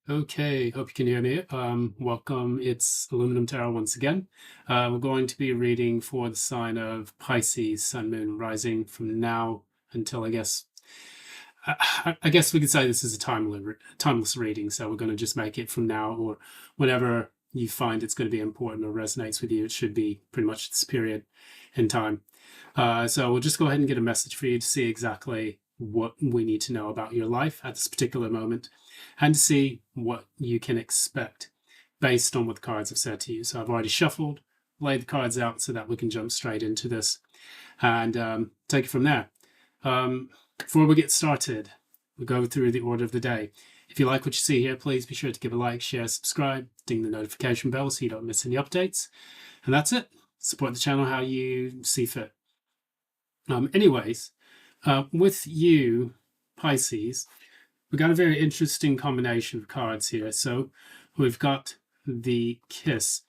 Okay, hope you can hear me. Welcome. It's Aluminum Tarot once again. We're going to be reading for the sign of Pisces, Sun, Moon, Rising from now until I guess we could say this is a timeless reading. So we're going to just make it from now or whenever you find it's going to be important or resonates with you. It should be pretty much this period in time. So we'll just go ahead and get a message for you to see exactly what we need to know about your life at this particular moment and to see what you can expect based on what the cards have said to you. So I've already shuffled, laid the cards out so that we can jump straight into this and take it from there. Before we get started, we'll go through the order of the day. If you like what you see here, please be sure to give a like, share, subscribe, ding the notification bell so you don't miss any updates. And that's it. Support the channel how you see fit. Anyways, with you, Pisces, we've got a very interesting combination of cards here. So we've got the Kiss.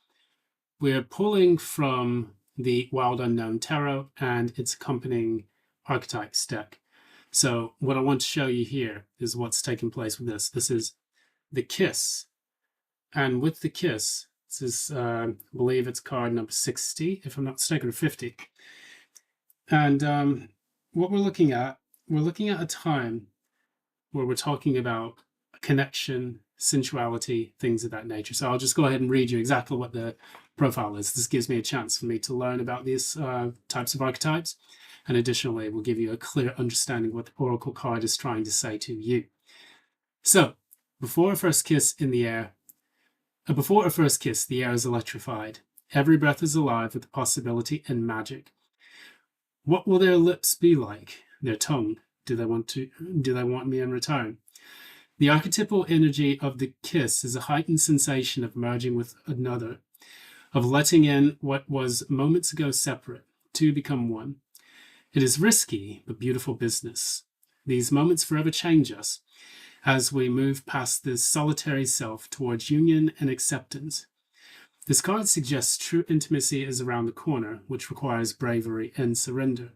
We're pulling from the Wild Unknown Tarot and its accompanying archetypes deck. So what I want to show you here is what's taking place with this. This is the Kiss. And with the Kiss, this is, I believe it's card number 60, if I'm not mistaken, or 50. And what we're looking at a time where we're talking about connection, sensuality, things of that nature. So I'll just go ahead and read you exactly what the profile is. This gives me a chance for me to learn about these types of archetypes. And additionally, will give you a clear understanding of what the oracle card is trying to say to you. So before a first kiss, the air is electrified. Every breath is alive with possibility and magic. What will their lips be like? Their tongue? Do they want me in return? The archetypal energy of the kiss is a heightened sensation of merging with another, of letting in what was moments ago separate to become one. It is risky but beautiful business. These moments forever change us as we move past this solitary self towards union and acceptance. This card suggests true intimacy is around the corner, which requires bravery and surrender.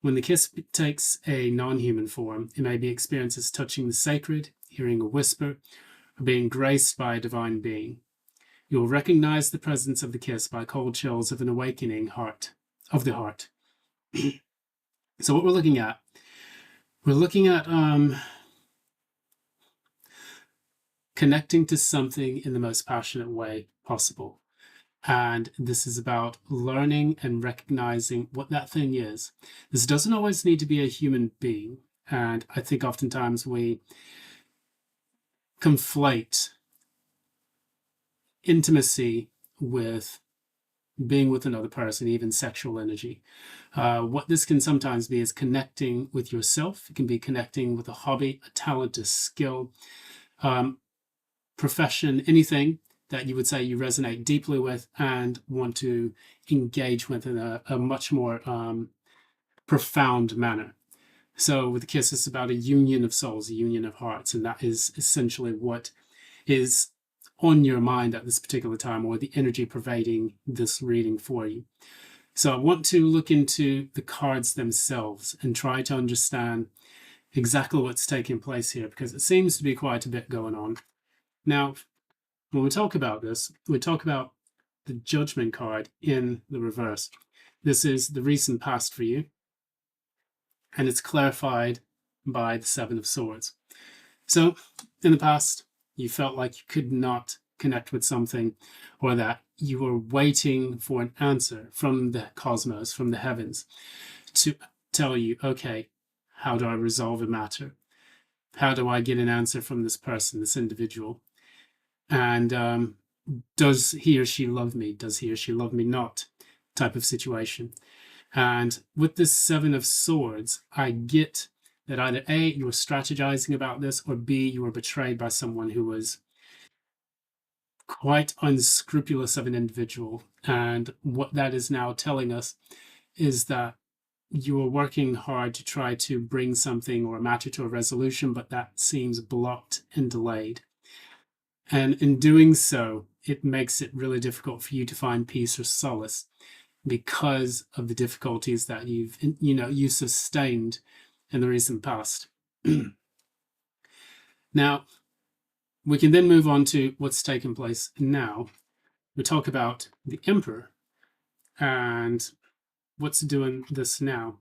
When the kiss takes a non-human form, it may be experienced as touching the sacred, hearing a whisper, or being graced by a divine being. You will recognize the presence of the kiss by cold chills of an awakening of the heart. So what we're looking at connecting to something in the most passionate way possible. And this is about learning and recognizing what that thing is. This doesn't always need to be a human being. And I think oftentimes we conflate intimacy with being with another person, even sexual energy. What this can sometimes be is connecting with yourself. It can be connecting with a hobby, a talent, a skill, profession, anything that you would say you resonate deeply with and want to engage with in a much more profound manner. So with the kiss, it's about a union of souls, a union of hearts, and that is essentially what is on your mind at this particular time, or the energy pervading this reading for you. So I want to look into the cards themselves and try to understand exactly what's taking place here, because it seems to be quite a bit going on. Now, when we talk about this, we talk about the Judgment card in the reverse. This is the recent past for you, and it's clarified by the Seven of Swords. So in the past, you felt like you could not connect with something, or that you were waiting for an answer from the cosmos, from the heavens, to tell you, okay, how do I resolve a matter? How do I get an answer from this person, this individual? And does he or she love me? Does he or she love me not? Type of situation. And with this Seven of Swords, I get that either A, you were strategizing about this, or B, you were betrayed by someone who was quite unscrupulous of an individual. And what that is now telling us is that you are working hard to try to bring something or a matter to a resolution, but that seems blocked and delayed. And in doing so, it makes it really difficult for you to find peace or solace because of the difficulties that you sustained in the recent past. Now, we can then move on to what's taking place now. We talk about the Emperor, and what's doing this now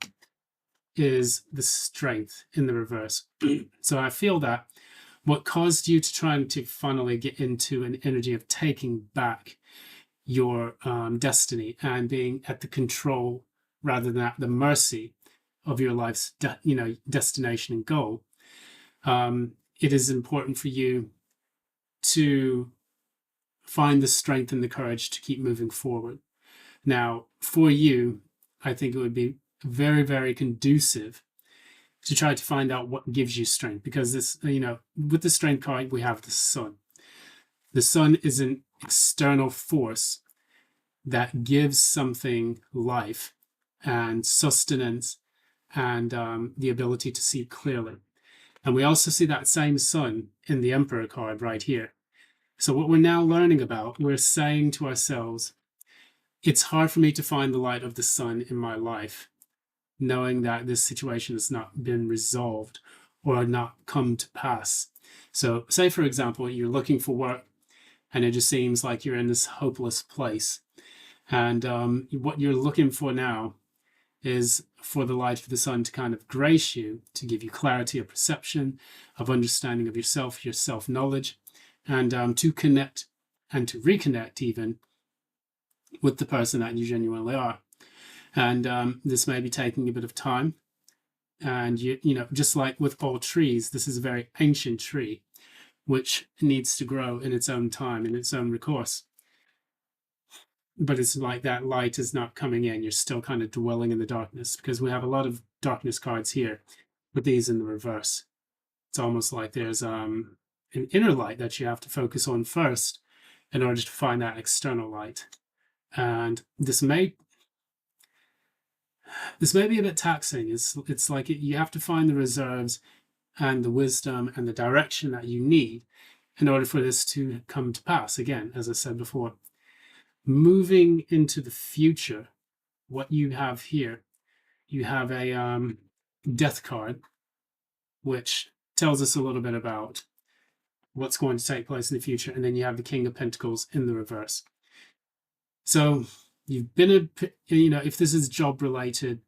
is the Strength in the reverse. So I feel that what caused you to try to finally get into an energy of taking back your destiny and being at the control rather than at the mercy of your life's destination and goal, it is important for you to find the strength and the courage to keep moving forward. Now, for you, I think it would be very, very conducive to try to find out what gives you strength, because this, with the strength card, we have the sun. The sun is an external force that gives something life and sustenance and the ability to see clearly. And we also see that same sun in the Emperor card right here. So what we're now learning about, we're saying to ourselves, it's hard for me to find the light of the sun in my life, knowing that this situation has not been resolved or not come to pass. So say, for example, you're looking for work and it just seems like you're in this hopeless place. And what you're looking for now is for the light of the sun to kind of grace you, to give you clarity of perception, of understanding of yourself, your self-knowledge, and to connect and to reconnect even with the person that you genuinely are. And this may be taking a bit of time. And, just like with all trees, this is a very ancient tree, which needs to grow in its own time, in its own recourse. But it's like that light is not coming in. You're still kind of dwelling in the darkness, because we have a lot of darkness cards here with these in the reverse. It's almost like there's an inner light that you have to focus on first in order to find that external light. And this may be a bit taxing. It's like you have to find the reserves and the wisdom and the direction that you need in order for this to come to pass. Again, as I said before, moving into the future, what you have here, you have a death card, which tells us a little bit about what's going to take place in the future. And then you have the King of Pentacles in the reverse. So you've been, if this is job related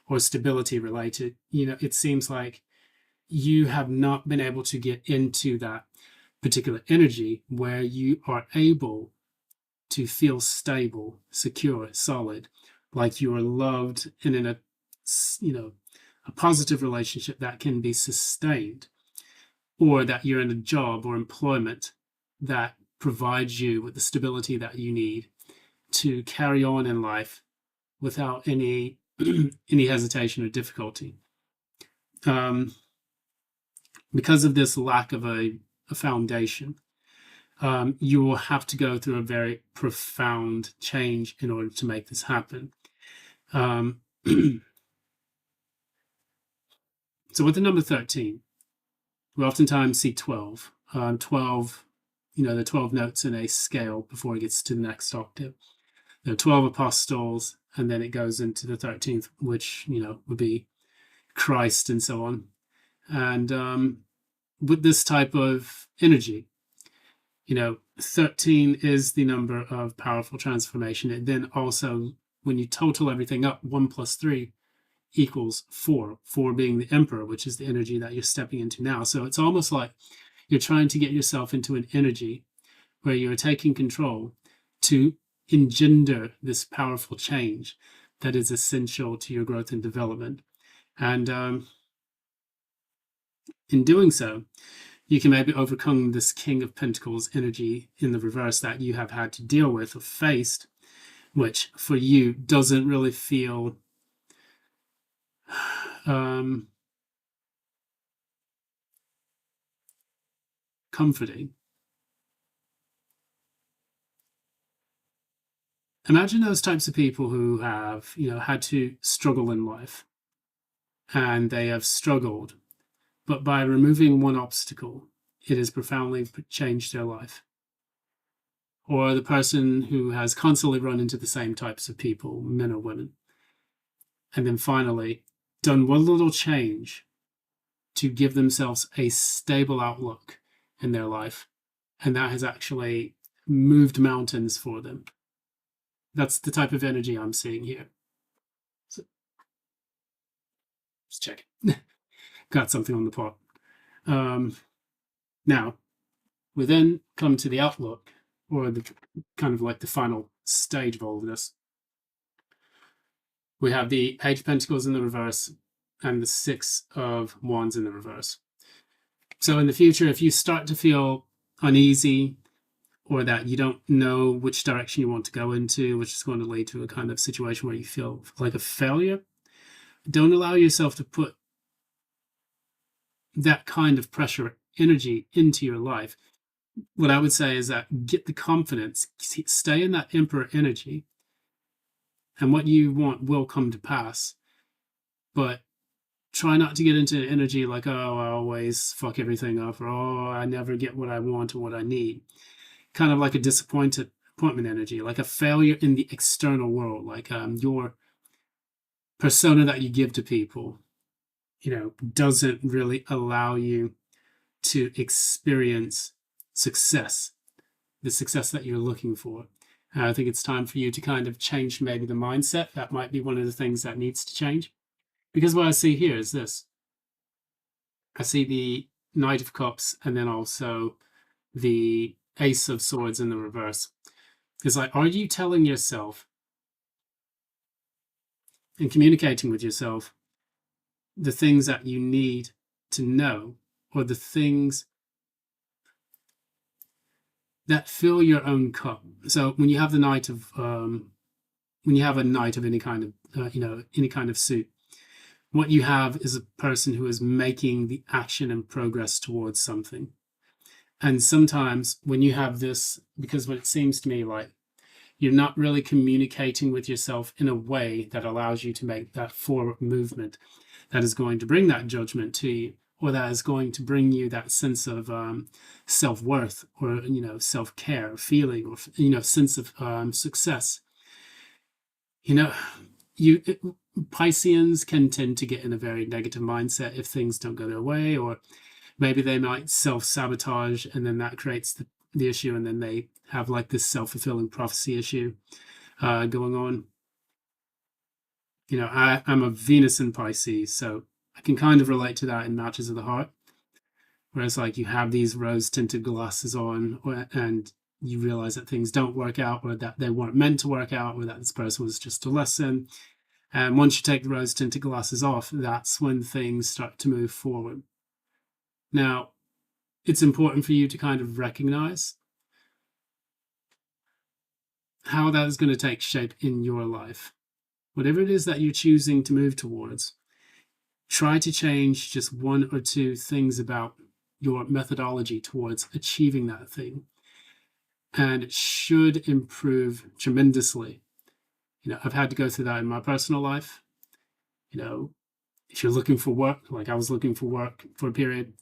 or stability related, it seems like you have not been able to get into that particular energy where you are able to feel stable, secure, solid, like you are loved and in a positive relationship that can be sustained, or that you're in a job or employment that provides you with the stability that you need to carry on in life without any hesitation or difficulty. Because of this lack of a foundation, you will have to go through a very profound change in order to make this happen. So with the number 13, we oftentimes see 12. 12, there are 12 notes in a scale before it gets to the next octave. There are 12 apostles, and then it goes into the 13th, which, would be Christ and so on. And with this type of energy, 13 is the number of powerful transformation. And then also, when you total everything up, 1 plus 3 equals 4, 4 being the Emperor, which is the energy that you're stepping into now. So it's almost like you're trying to get yourself into an energy where you're taking control to engender this powerful change that is essential to your growth and development. And in doing so, you can maybe overcome this King of Pentacles energy in the reverse that you have had to deal with or faced, which for you doesn't really feel comforting. Imagine those types of people who have, had to struggle in life, and they have struggled, but by removing one obstacle, it has profoundly changed their life. Or the person who has constantly run into the same types of people, men or women, and then finally done one little change to give themselves a stable outlook in their life, and that has actually moved mountains for them. That's the type of energy I'm seeing here. So just check it. Got something on the pot. Now, we then come to the outlook, or the kind of like the final stage of all of this. We have the Page of Pentacles in the reverse and the Six of Wands in the reverse. So in the future, if you start to feel uneasy, or that you don't know which direction you want to go into, which is going to lead to a kind of situation where you feel like a failure, don't allow yourself to put that kind of pressure energy into your life. What I would say is that get the confidence, stay in that emperor energy, and what you want will come to pass. But try not to get into energy like, oh, I always fuck everything up, or oh, I never get what I want or what I need. Kind of like a disappointment energy, like a failure in the external world, like your persona that you give to people, doesn't really allow you to experience success, the success that you're looking for. I think it's time for you to kind of change maybe the mindset. That might be one of the things that needs to change. Because what I see here is this. I see the Knight of Cups and then also the Ace of Swords in the reverse. It's like, are you telling yourself and communicating with yourself the things that you need to know, or the things that fill your own cup? So when you have the Knight of, when you have a knight of any kind of, any kind of suit, what you have is a person who is making the action and progress towards something. And sometimes when you have this, because what it seems to me like you're not really communicating with yourself in a way that allows you to make that forward movement that is going to bring that judgment to you, or that is going to bring you that sense of self-worth, or self-care feeling, or sense of success. Pisceans can tend to get in a very negative mindset if things don't go their way, or maybe they might self-sabotage, and then that creates the issue, and then they have like this self-fulfilling prophecy issue going on. I'm a Venus in Pisces, so I can kind of relate to that in Matches of the Heart, whereas like you have these rose-tinted glasses on, and you realize that things don't work out, or that they weren't meant to work out, or that this person was just a lesson. And once you take the rose-tinted glasses off, that's when things start to move forward. Now, it's important for you to kind of recognize how that is going to take shape in your life. Whatever it is that you're choosing to move towards, try to change just one or two things about your methodology towards achieving that thing. And it should improve tremendously. I've had to go through that in my personal life. If you're looking for work, like I was looking for work for a period,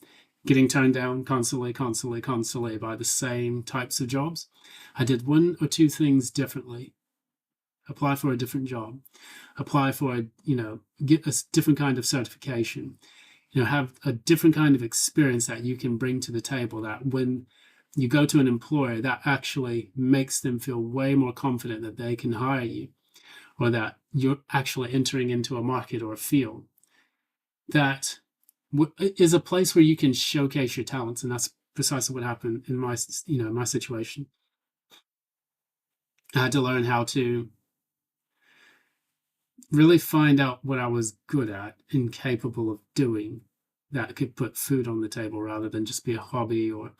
getting turned down constantly by the same types of jobs. I did one or two things differently. Apply for a different job. Apply for get a different kind of certification. Have a different kind of experience that you can bring to the table, that when you go to an employer, that actually makes them feel way more confident that they can hire you, or that you're actually entering into a market or a field that is a place where you can showcase your talents. And that's precisely what happened in my situation. I had to learn how to really find out what I was good at and capable of doing that could put food on the table, rather than just be a hobby, or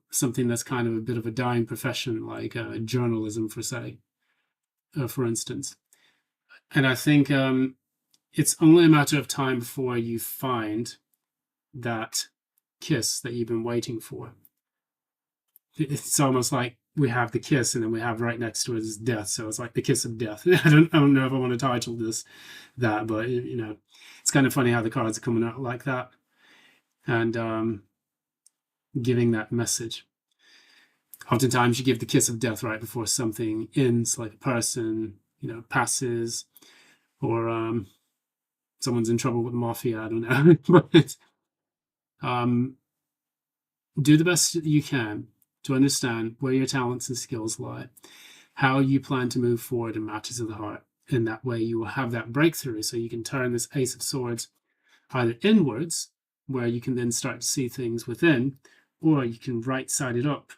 something that's kind of a bit of a dying profession, like journalism, for instance. And I think it's only a matter of time before you find that kiss that you've been waiting for. It's almost like we have the kiss, and then we have right next to it is death. So it's like the kiss of death. I don't know if I want to title this that, but it's kind of funny how the cards are coming out like that, and giving that message. Oftentimes you give the kiss of death right before something ends, like a person passes, or someone's in trouble with the mafia. I don't know, but do the best that you can to understand where your talents and skills lie, how you plan to move forward in matters of the heart. In that way, you will have that breakthrough so you can turn this Ace of Swords either inwards, where you can then start to see things within, or you can right side it up.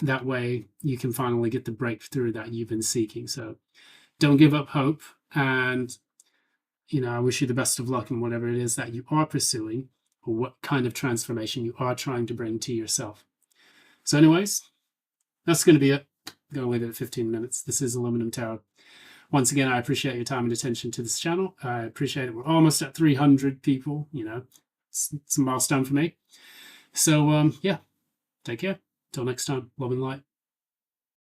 That way, you can finally get the breakthrough that you've been seeking. So don't give up hope. And, I wish you the best of luck in whatever it is that you are pursuing, or what kind of transformation you are trying to bring to yourself. So anyways, that's going to be it. I'm going to leave it at 15 minutes. This is Aluminum Tarot. Once again, I appreciate your time and attention to this channel. I appreciate it. We're almost at 300 people. It's a milestone for me. So, yeah, take care. Till next time. Love and light.